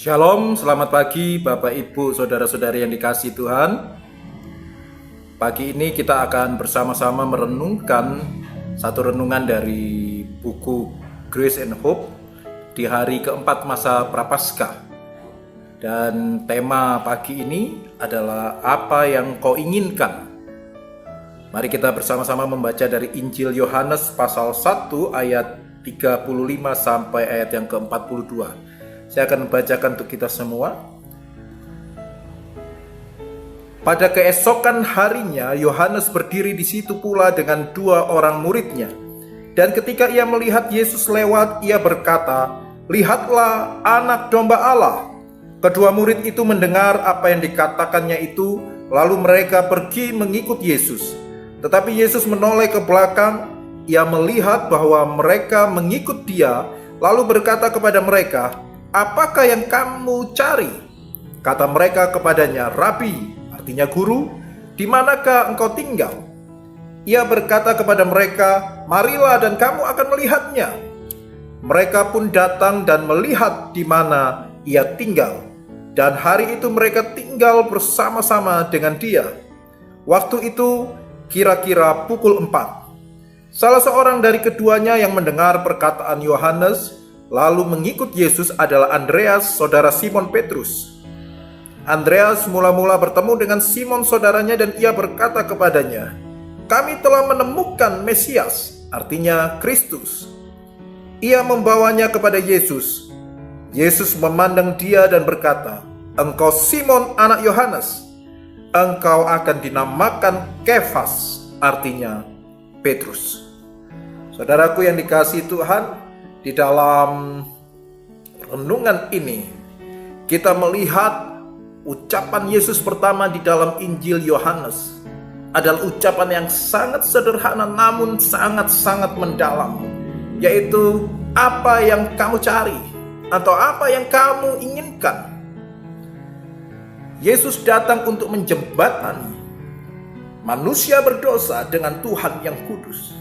Shalom, selamat pagi Bapak Ibu Saudara-saudari yang dikasihi Tuhan. Pagi ini kita akan bersama-sama merenungkan satu renungan dari buku Grace and Hope di hari keempat masa Prapaskah. Dan tema pagi ini adalah apa yang kau inginkan. Mari kita bersama-sama membaca dari Injil Yohanes pasal 1 ayat 35 sampai ayat yang ke-42. Saya akan membacakan untuk kita semua. Pada keesokan harinya, Yohanes berdiri di situ pula dengan dua orang muridnya. Dan ketika ia melihat Yesus lewat, ia berkata, "Lihatlah anak domba Allah." Kedua murid itu mendengar apa yang dikatakannya itu, lalu mereka pergi mengikut Yesus. Tetapi Yesus menoleh ke belakang, ia melihat bahwa mereka mengikut dia, lalu berkata kepada mereka, "Apakah yang kamu cari?" Kata mereka kepadanya, "Rabi," artinya guru, "di manakah engkau tinggal?" Ia berkata kepada mereka, "Marilah dan kamu akan melihatnya." Mereka pun datang dan melihat di mana ia tinggal. Dan hari itu mereka tinggal bersama-sama dengan dia. Waktu itu kira-kira pukul 4. Salah seorang dari keduanya yang mendengar perkataan Yohanes lalu mengikut Yesus adalah Andreas, saudara Simon Petrus. Andreas mula-mula bertemu dengan Simon saudaranya dan ia berkata kepadanya, "Kami telah menemukan Mesias," artinya Kristus. Ia membawanya kepada Yesus. Yesus memandang dia dan berkata, "Engkau Simon anak Yohanes, engkau akan dinamakan Kefas," artinya Petrus. Saudaraku yang dikasihi Tuhan, di dalam renungan ini kita melihat ucapan Yesus pertama di dalam Injil Yohanes adalah ucapan yang sangat sederhana namun sangat-sangat mendalam, yaitu apa yang kamu cari atau apa yang kamu inginkan. Yesus datang untuk menjembatani manusia berdosa dengan Tuhan yang kudus.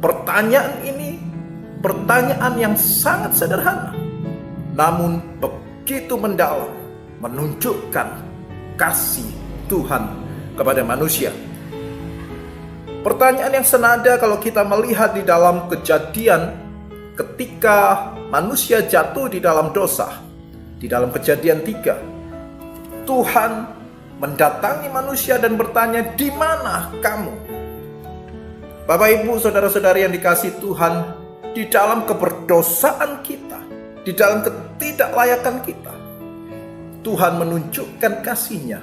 Pertanyaan ini pertanyaan yang sangat sederhana, namun begitu mendalam, menunjukkan kasih Tuhan kepada manusia. Pertanyaan yang senada kalau kita melihat di dalam Kejadian ketika manusia jatuh di dalam dosa. Di dalam Kejadian 3, Tuhan mendatangi manusia dan bertanya, "Di mana kamu?" Bapak Ibu saudara-saudari yang dikasihi Tuhan, di dalam keberdosaan kita, di dalam ketidaklayakan kita, Tuhan menunjukkan kasih-Nya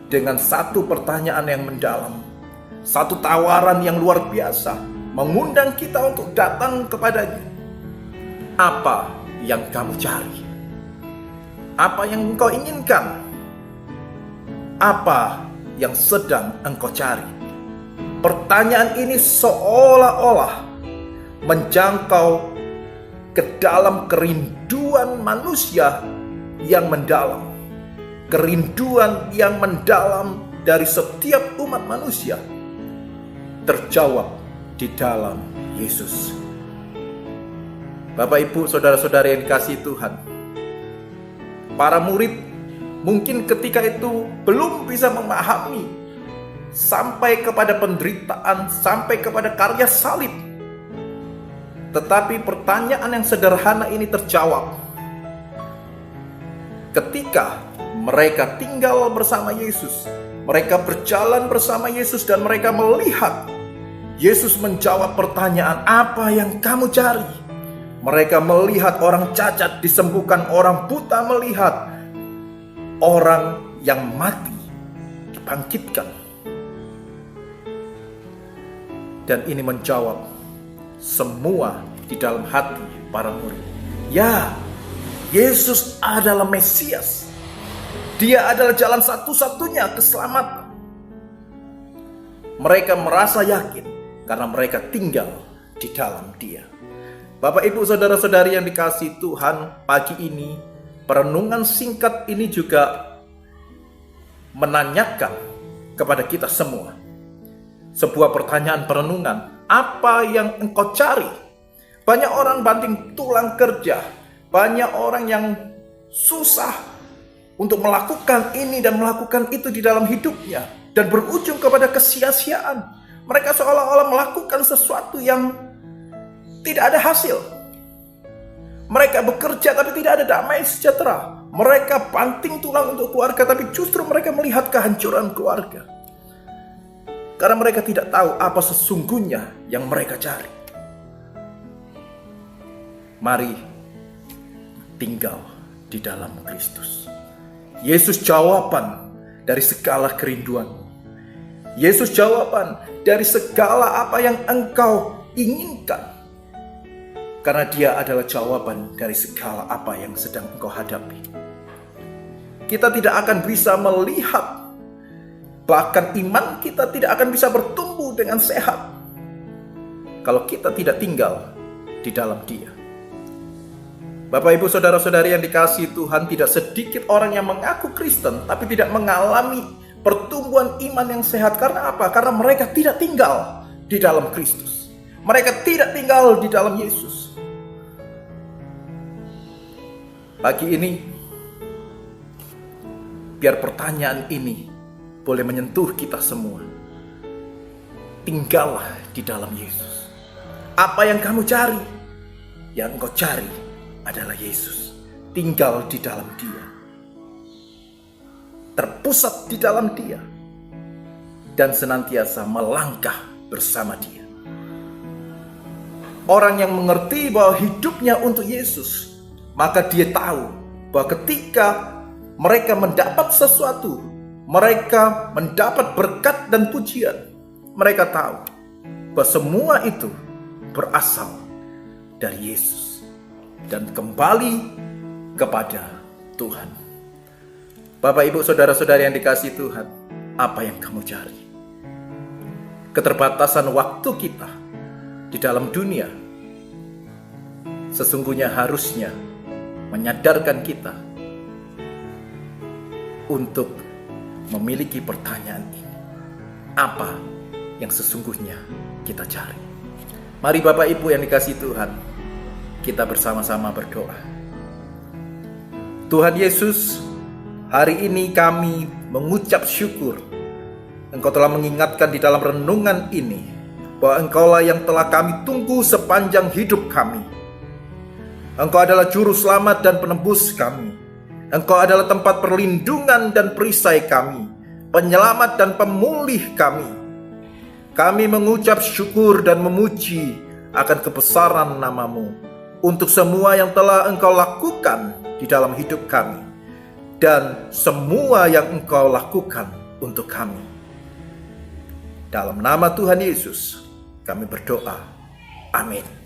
dengan satu pertanyaan yang mendalam, satu tawaran yang luar biasa, mengundang kita untuk datang kepadanya. Apa yang kamu cari? Apa yang engkau inginkan? Apa yang sedang engkau cari? Pertanyaan ini seolah-olah menjangkau ke dalam kerinduan manusia yang mendalam. Kerinduan yang mendalam dari setiap umat manusia terjawab di dalam Yesus. Bapak Ibu saudara-saudari yang dikasihi Tuhan, para murid mungkin ketika itu belum bisa memahami sampai kepada penderitaan, sampai kepada karya salib. Tetapi pertanyaan yang sederhana ini terjawab ketika mereka tinggal bersama Yesus. Mereka berjalan bersama Yesus dan mereka melihat Yesus menjawab pertanyaan, "Apa yang kamu cari?" Mereka melihat orang cacat disembuhkan, orang buta melihat, orang yang mati dibangkitkan. Dan ini menjawab semua di dalam hati para murid. Ya, Yesus adalah Mesias. Dia adalah jalan satu-satunya keselamatan. Mereka merasa yakin karena mereka tinggal di dalam Dia. Bapak Ibu saudara-saudari yang dikasihi Tuhan, pagi ini perenungan singkat ini juga menanyakan kepada kita semua sebuah pertanyaan perenungan. Apa yang engkau cari? Banyak orang banting tulang kerja, Banyak orang yang susah untuk melakukan ini dan melakukan itu di dalam hidupnya, dan berujung kepada kesia-siaan. Mereka seolah-olah melakukan sesuatu yang tidak ada hasil. Mereka bekerja tapi tidak ada damai sejahtera. Mereka banting tulang untuk keluarga, tapi justru mereka melihat kehancuran keluarga. Karena mereka tidak tahu apa sesungguhnya yang mereka cari. Mari tinggal di dalam Kristus. Yesus jawaban dari segala kerinduan. Yesus jawaban dari segala apa yang engkau inginkan. Karena dia adalah jawaban dari segala apa yang sedang engkau hadapi. Kita tidak akan bisa melihat, bahkan iman kita tidak akan bisa bertumbuh dengan sehat kalau kita tidak tinggal di dalam dia. Bapak, Ibu, Saudara-saudari yang dikasihi Tuhan, tidak sedikit orang yang mengaku Kristen tapi tidak mengalami pertumbuhan iman yang sehat. Karena apa? Karena mereka tidak tinggal di dalam Kristus. Mereka tidak tinggal di dalam Yesus. Pagi ini, biar pertanyaan ini boleh menyentuh kita semua. Tinggallah di dalam Yesus. Apa yang kamu cari? Yang engkau cari adalah Yesus. Tinggal di dalam Dia. Terpusat di dalam Dia. Dan senantiasa melangkah bersama Dia. Orang yang mengerti bahwa hidupnya untuk Yesus, maka dia tahu bahwa ketika mereka mendapat sesuatu, mereka mendapat berkat dan pujian, mereka tahu bahwa semua itu berasal dari Yesus dan kembali kepada Tuhan. Bapak, Ibu, Saudara-saudari yang dikasihi Tuhan, apa yang kamu cari? Keterbatasan waktu kita di dalam dunia sesungguhnya harusnya menyadarkan kita untuk memiliki pertanyaan ini. Apa yang sesungguhnya kita cari? Mari Bapak Ibu yang dikasihi Tuhan, kita bersama-sama berdoa. Tuhan Yesus, hari ini kami mengucap syukur Engkau telah mengingatkan di dalam renungan ini bahwa Engkaulah yang telah kami tunggu sepanjang hidup kami. Engkau adalah juru selamat dan penebus kami. Engkau adalah tempat perlindungan dan perisai kami, penyelamat dan pemulih kami. Kami mengucap syukur dan memuji akan kebesaran nama-Mu untuk semua yang telah Engkau lakukan di dalam hidup kami dan semua yang Engkau lakukan untuk kami. Dalam nama Tuhan Yesus kami berdoa. Amin.